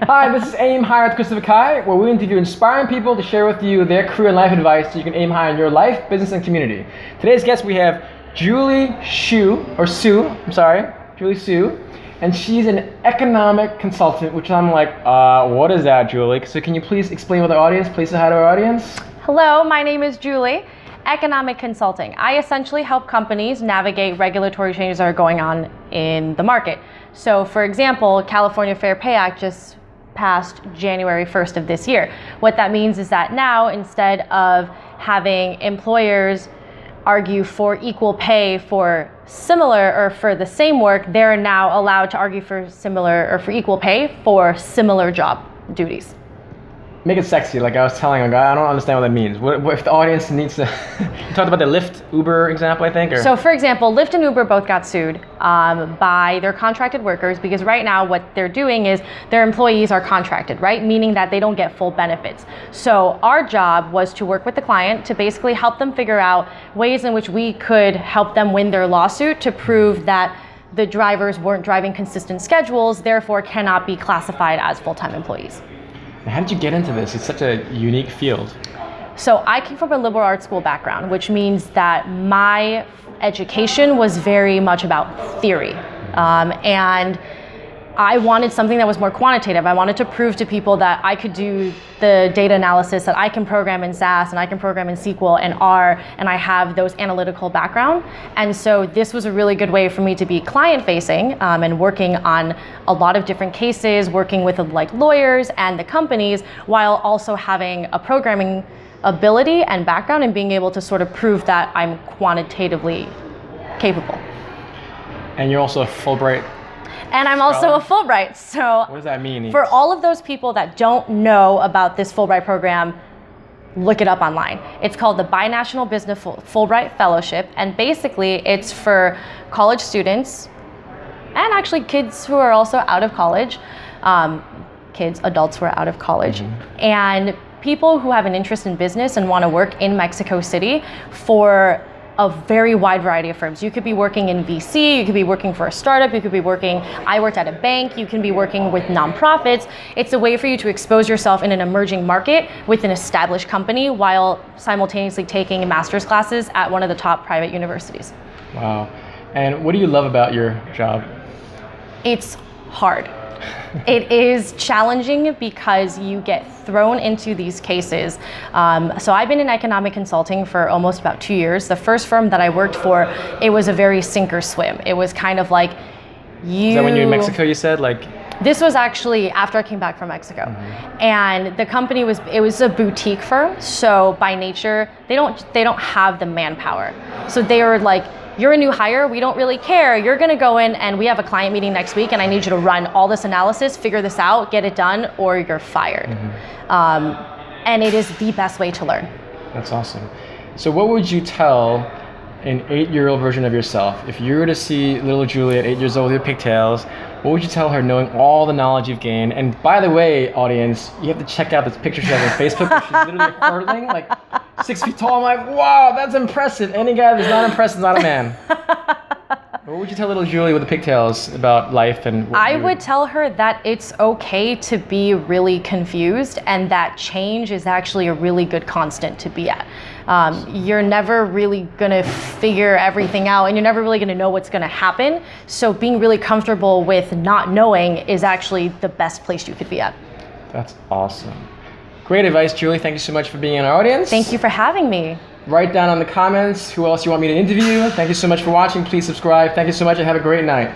Hi, this is Aim Higher with Christopher Kai, where we interview inspiring people to share with you their career and life advice so you can aim high in your life, business, and community. Today's guest, we have Julie Sue, and she's an economic consultant, which I'm like, what is that, Julie? So can you please explain with our audience, please say hi to our audience? Hello, my name is Julie. Economic consulting. I essentially help companies navigate regulatory changes that are going on in the market. So for example, California Fair Pay Act just passed January 1st of this year. What that means is that now, instead of having employers argue for equal pay for similar or for the same work, they're now allowed to argue for similar or for equal pay for similar job duties. Make it sexy, like I was telling a guy, I don't understand what that means. What if the audience needs to, you talked about the Lyft, Uber example, I think? Or? So for example, Lyft and Uber both got sued by their contracted workers because right now what they're doing is their employees are contracted, right? Meaning that they don't get full benefits. So our job was to work with the client to basically help them figure out ways in which we could help them win their lawsuit to prove that the drivers weren't driving consistent schedules, therefore cannot be classified as full-time employees. How did you get into this? It's such a unique field. So I came from a liberal arts school background, which means that my education was very much about theory. And I wanted something that was more quantitative. I wanted to prove to people that I could do the data analysis, that I can program in SAS and I can program in SQL and R, and I have those analytical background. And so this was a really good way for me to be client facing and working on a lot of different cases, working with like lawyers and the companies, while also having a programming ability and background and being able to sort of prove that I'm quantitatively capable. And you're also a Fulbright. And I'm also a Fulbright, so what does that mean? For all of those people that don't know about this Fulbright program, look it up online. It's called the Binational Business Fulbright Fellowship, and basically it's for college students and actually kids who are also out of college, adults who are out of college, and people who have an interest in business and want to work in Mexico City for a very wide variety of firms. You could be working in VC, you could be working for a startup, you could be working, I worked at a bank, you can be working with nonprofits. It's a way for you to expose yourself in an emerging market with an established company while simultaneously taking master's classes at one of the top private universities. Wow. And what do you love about your job? It's hard. It is challenging because you get thrown into these cases. So I've been in economic consulting for almost about 2 years. The first firm that I worked for, it was a very sink or swim. It was kind of like Is that when you're in Mexico, you said? This was actually after I came back from Mexico. And the company it was a boutique firm. So by nature, they don't have the manpower. So they were like, you're a new hire, we don't really care. You're gonna go in and we have a client meeting next week and I need you to run all this analysis, figure this out, get it done, or you're fired. And it is the best way to learn. That's awesome. So what would you tell an 8-year-old version of yourself? If you were to see little Julie at 8 years old with her pigtails, what would you tell her knowing all the knowledge you've gained? And by the way, audience, you have to check out this picture she has on Facebook where she's literally hurtling, like 6 feet tall. I'm like, wow, that's impressive. Any guy that's not impressed is not a man. What would you tell little Julie with the pigtails about life and what I would tell her that it's okay to be really confused and that change is actually a really good constant to be at. You're never really gonna figure everything out and you're never really gonna know what's gonna happen. So being really comfortable with not knowing is actually the best place you could be at. That's awesome. Great advice, Julie. Thank you so much for being in our audience. Thank you for having me. Write down in the comments who else you want me to interview. Thank you so much for watching. Please subscribe. Thank you so much and have a great night.